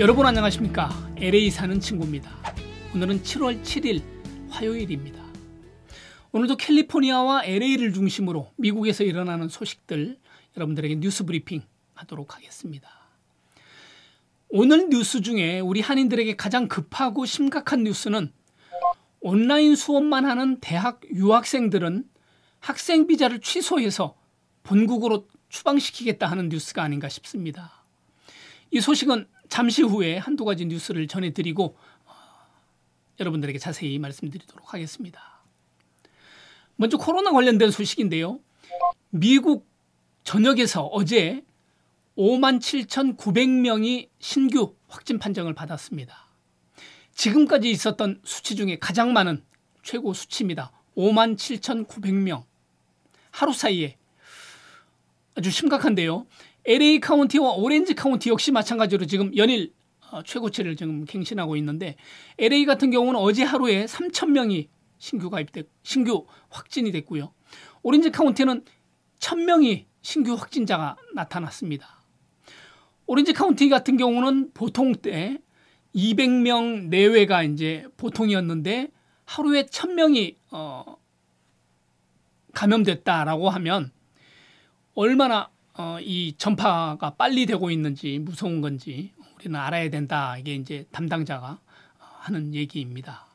여러분 안녕하십니까? LA 사는 친구입니다. 오늘은 7월 7일 화요일입니다. 오늘도 캘리포니아와 LA를 중심으로 미국에서 일어나는 소식들 여러분들에게 뉴스 브리핑 하도록 하겠습니다. 오늘 뉴스 중에 우리 한인들에게 가장 급하고 심각한 뉴스는 온라인 수업만 하는 대학 유학생들은 학생 비자를 취소해서 본국으로 추방시키겠다 하는 뉴스가 아닌가 싶습니다. 이 소식은 잠시 후에 한두 가지 뉴스를 전해드리고 여러분들에게 자세히 말씀드리도록 하겠습니다. 먼저 코로나 관련된 소식인데요. 미국 전역에서 어제 57,900명이 신규 확진 판정을 받았습니다. 지금까지 있었던 수치 중에 가장 많은 최고 수치입니다. 57,900명. 하루 사이에 아주 심각한데요. LA 카운티와 오렌지 카운티 역시 마찬가지로 지금 연일 최고치를 지금 갱신하고 있는데 LA 같은 경우는 어제 하루에 3,000명이 신규 확진이 됐고요. 오렌지 카운티는 1,000명이 신규 확진자가 나타났습니다. 오렌지 카운티 같은 경우는 보통 때 200명 내외가 이제 보통이었는데 하루에 1,000명이 감염됐다라고 하면 얼마나 이 전파가 빨리 되고 있는지 무서운 건지 우리는 알아야 된다. 이게 이제 담당자가 하는 얘기입니다.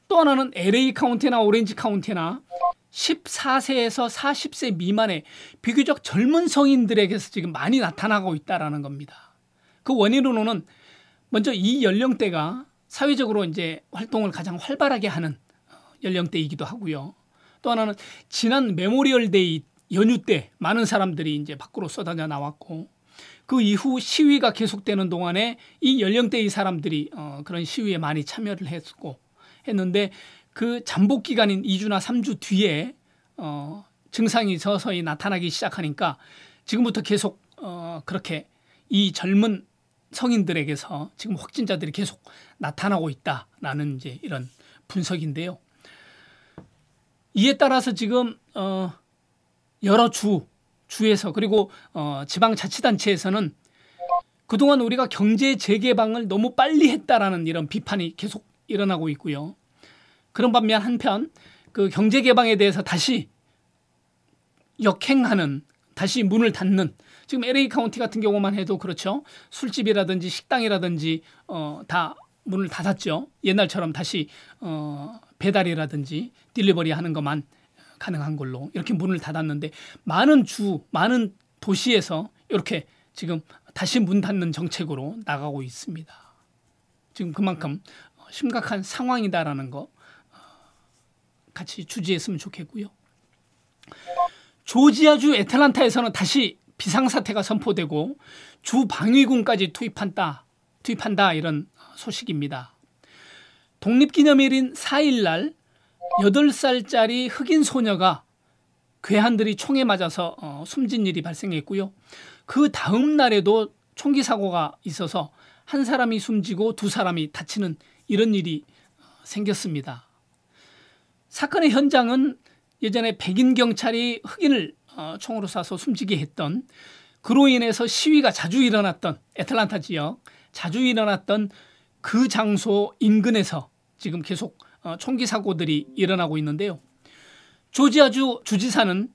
또 하나는 LA 카운티나 오렌지 카운티나 14세에서 40세 미만의 비교적 젊은 성인들에게서 지금 많이 나타나고 있다라는 겁니다. 그 원인으로는 먼저 이 연령대가 사회적으로 이제 활동을 가장 활발하게 하는 연령대이기도 하고요. 또 하나는 지난 메모리얼 데이 연휴 때 많은 사람들이 이제 밖으로 쏟아져 나왔고 그 이후 시위가 계속되는 동안에 이 연령대의 사람들이 그런 시위에 많이 참여를 했는데 그 잠복 기간인 2주나 3주 뒤에 증상이 서서히 나타나기 시작하니까 지금부터 계속 그렇게 이 젊은 성인들에게서 지금 확진자들이 계속 나타나고 있다라는 이제 이런 분석인데요. 이에 따라서 지금 여러 주에서 그리고 지방자치단체에서는 그동안 우리가 경제 재개방을 너무 빨리 했다라는 이런 비판이 계속 일어나고 있고요. 그런 반면 한편 그 경제 개방에 대해서 다시 역행하는 다시 문을 닫는 지금 LA 카운티 같은 경우만 해도 그렇죠. 술집이라든지 식당이라든지 다 문을 닫았죠. 옛날처럼 다시 배달이라든지 딜리버리 하는 것만 가능한 걸로 이렇게 문을 닫았는데 많은 도시에서 이렇게 지금 다시 문 닫는 정책으로 나가고 있습니다. 지금 그만큼 심각한 상황이다라는 거 같이 주지했으면 좋겠고요. 조지아주 애틀란타에서는 다시 비상사태가 선포되고 주 방위군까지 투입한다 이런 소식입니다. 독립기념일인 4일날 8살짜리 흑인 소녀가 괴한들이 총에 맞아서 숨진 일이 발생했고요. 그 다음 날에도 총기 사고가 있어서 한 사람이 숨지고 두 사람이 다치는 이런 일이 생겼습니다. 사건의 현장은 예전에 백인 경찰이 흑인을 총으로 쏴서 숨지게 했던 그로 인해서 시위가 자주 일어났던 애틀란타 지역 자주 일어났던 그 장소 인근에서 지금 계속 총기 사고들이 일어나고 있는데요. 조지아주 주지사는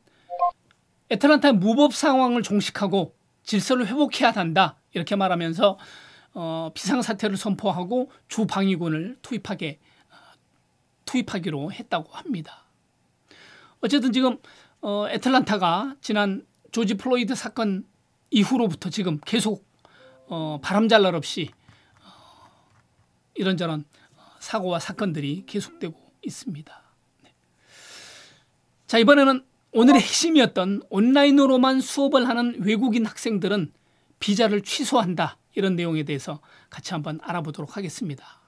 애틀란타의 무법 상황을 종식하고 질서를 회복해야 한다 이렇게 말하면서 비상사태를 선포하고 주 방위군을 투입하기로 했다고 합니다. 어쨌든 지금 애틀란타가 지난 조지 플로이드 사건 이후로부터 지금 계속 바람잘 날 없이 이런저런 사고와 사건들이 계속되고 있습니다. 네. 자, 이번에는 오늘의 핵심이었던 온라인으로만 수업을 하는 외국인 학생들은 비자를 취소한다 이런 내용에 대해서 같이 한번 알아보도록 하겠습니다.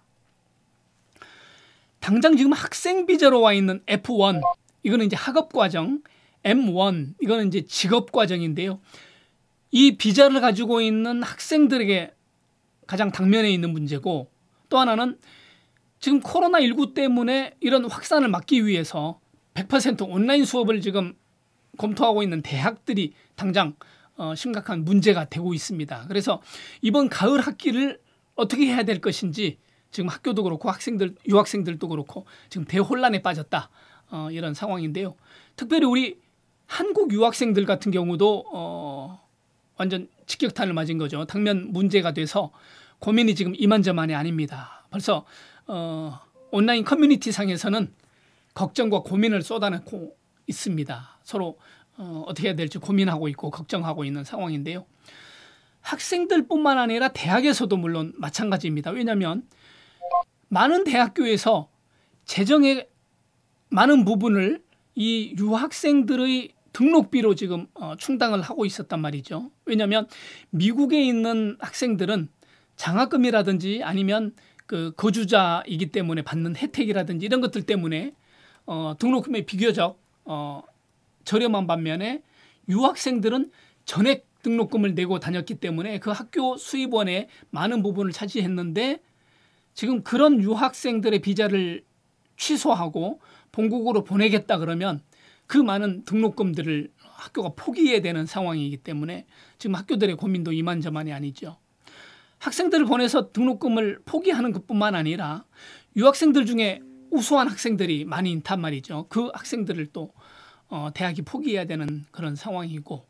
당장 지금 학생 비자로 와 있는 F1 이거는 이제 학업과정, M1 이거는 이제 직업과정인데요. 이 비자를 가지고 있는 학생들에게 가장 당면에 있는 문제고 또 하나는 지금 코로나19 때문에 이런 확산을 막기 위해서 100% 온라인 수업을 지금 검토하고 있는 대학들이 당장 심각한 문제가 되고 있습니다. 그래서 이번 가을 학기를 어떻게 해야 될 것인지 지금 학교도 그렇고 학생들, 유학생들도 그렇고 지금 대혼란에 빠졌다. 이런 상황인데요. 특별히 우리 한국 유학생들 같은 경우도 완전 직격탄을 맞은 거죠. 당면 문제가 돼서 고민이 지금 이만저만이 아닙니다. 벌써 온라인 커뮤니티 상에서는 걱정과 고민을 쏟아내고 있습니다. 서로 어떻게 해야 될지 고민하고 있고 걱정하고 있는 상황인데요. 학생들뿐만 아니라 대학에서도 물론 마찬가지입니다. 왜냐하면 많은 대학교에서 재정의 많은 부분을 이 유학생들의 등록비로 지금 충당을 하고 있었단 말이죠. 왜냐하면 미국에 있는 학생들은 장학금이라든지 아니면 그 거주자이기 때문에 받는 혜택이라든지 이런 것들 때문에 등록금이 비교적 저렴한 반면에 유학생들은 전액 등록금을 내고 다녔기 때문에 그 학교 수입원의 많은 부분을 차지했는데 지금 그런 유학생들의 비자를 취소하고 본국으로 보내겠다 그러면 그 많은 등록금들을 학교가 포기해야 되는 상황이기 때문에 지금 학교들의 고민도 이만저만이 아니죠. 학생들을 보내서 등록금을 포기하는 것뿐만 아니라 유학생들 중에 우수한 학생들이 많이 있단 말이죠. 그 학생들을 또 대학이 포기해야 되는 그런 상황이고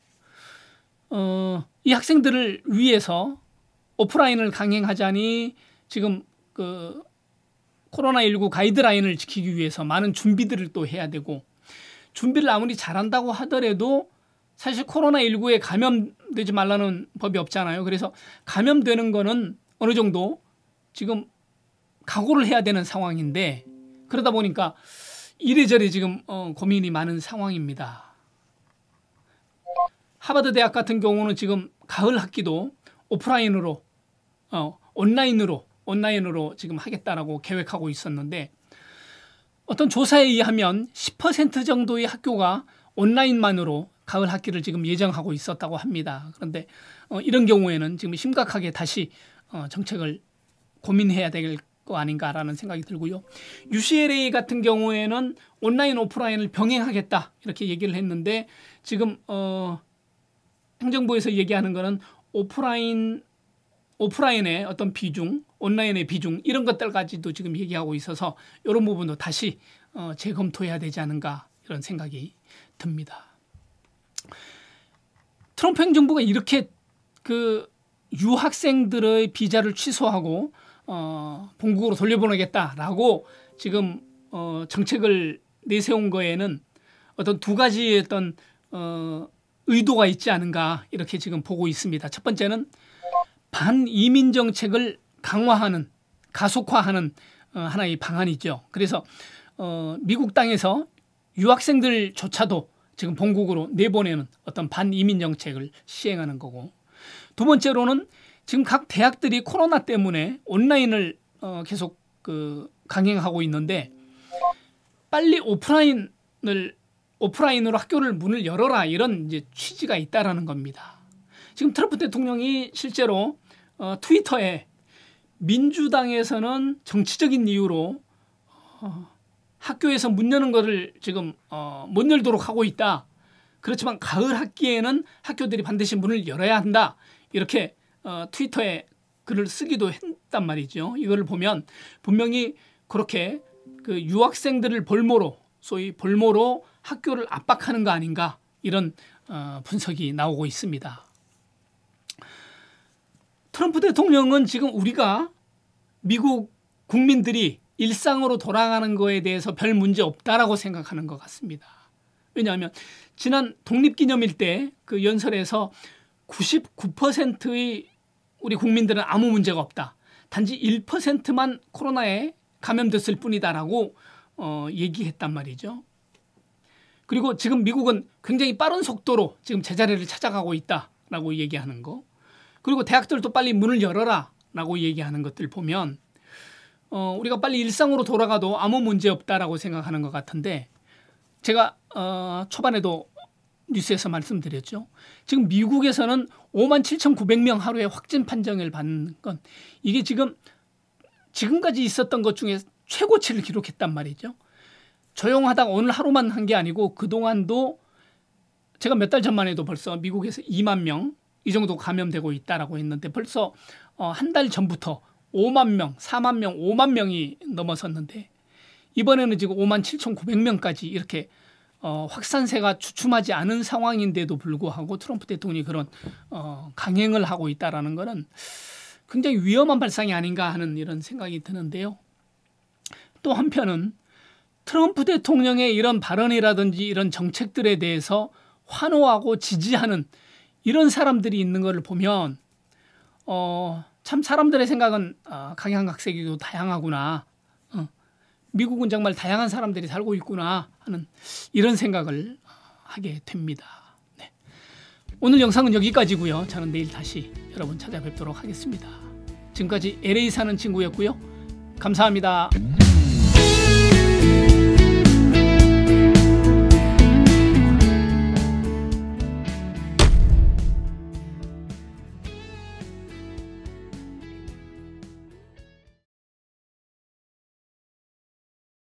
이 학생들을 위해서 오프라인을 강행하자니 지금 그 코로나19 가이드라인을 지키기 위해서 많은 준비들을 또 해야 되고 준비를 아무리 잘한다고 하더라도 사실 코로나19에 감염되지 말라는 법이 없잖아요. 그래서 감염되는 거는 어느 정도 지금 각오를 해야 되는 상황인데 그러다 보니까 이래저래 지금 고민이 많은 상황입니다. 하버드 대학 같은 경우는 지금 가을 학기도 오프라인으로 온라인으로 지금 하겠다라고 계획하고 있었는데 어떤 조사에 의하면 10% 정도의 학교가 온라인만으로 가을 학기를 지금 예정하고 있었다고 합니다. 그런데 이런 경우에는 지금 심각하게 다시 정책을 고민해야 될 거 아닌가라는 생각이 들고요. UCLA 같은 경우에는 온라인 오프라인을 병행하겠다 이렇게 얘기를 했는데 지금 행정부에서 얘기하는 거는 오프라인의 어떤 비중, 온라인의 비중 이런 것들까지도 지금 얘기하고 있어서 이런 부분도 다시 재검토해야 되지 않은가 이런 생각이 듭니다. 트럼프 행정부가 이렇게 그 유학생들의 비자를 취소하고 본국으로 돌려보내겠다라고 지금 정책을 내세운 거에는 어떤 두 가지의 어떤 의도가 있지 않은가 이렇게 지금 보고 있습니다. 첫 번째는 반이민 정책을 강화하는 가속화하는 하나의 방안이죠. 그래서 미국 땅에서 유학생들조차도 지금 본국으로 내보내는 어떤 반이민 정책을 시행하는 거고 두 번째로는 지금 각 대학들이 코로나 때문에 온라인을 계속 강행하고 있는데 빨리 오프라인으로 학교를 문을 열어라 이런 이제 취지가 있다라는 겁니다. 지금 트럼프 대통령이 실제로 트위터에 민주당에서는 정치적인 이유로 학교에서 문 여는 것을 지금 못 열도록 하고 있다. 그렇지만 가을 학기에는 학교들이 반드시 문을 열어야 한다. 이렇게 트위터에 글을 쓰기도 했단 말이죠. 이거를 보면 분명히 그렇게 그 유학생들을 소위 볼모로 학교를 압박하는 거 아닌가 이런 분석이 나오고 있습니다. 트럼프 대통령은 지금 우리가 미국 국민들이 일상으로 돌아가는 거에 대해서 별 문제 없다라고 생각하는 것 같습니다. 왜냐하면 지난 독립기념일 때 그 연설에서 99%의 우리 국민들은 아무 문제가 없다. 단지 1%만 코로나에 감염됐을 뿐이다라고 얘기했단 말이죠. 그리고 지금 미국은 굉장히 빠른 속도로 지금 제자리를 찾아가고 있다라고 얘기하는 거. 그리고 대학들도 빨리 문을 열어라라고 얘기하는 것들 보면 우리가 빨리 일상으로 돌아가도 아무 문제 없다라고 생각하는 것 같은데 제가 초반에도 뉴스에서 말씀드렸죠. 지금 미국에서는 57,900명 하루에 확진 판정을 받는 건 이게 지금까지 있었던 것 중에 최고치를 기록했단 말이죠. 조용하다가 오늘 하루만 한 게 아니고 그동안도 제가 몇 달 전만 해도 벌써 미국에서 2만 명 이 정도 감염되고 있다라고 했는데 벌써 한 달 전부터 5만 명, 4만 명, 5만 명이 넘어섰는데 이번에는 지금 5만 7,900명까지 이렇게 확산세가 주춤하지 않은 상황인데도 불구하고 트럼프 대통령이 그런 강행을 하고 있다라는 것은 굉장히 위험한 발상이 아닌가 하는 이런 생각이 드는데요. 또 한편은 트럼프 대통령의 이런 발언이라든지 이런 정책들에 대해서 환호하고 지지하는 이런 사람들이 있는 것을 보면 참 사람들의 생각은 각양각색이고 다양하구나. 미국은 정말 다양한 사람들이 살고 있구나 하는 이런 생각을 하게 됩니다. 네. 오늘 영상은 여기까지고요. 저는 내일 다시 여러분 찾아뵙도록 하겠습니다. 지금까지 LA 사는 친구였고요. 감사합니다.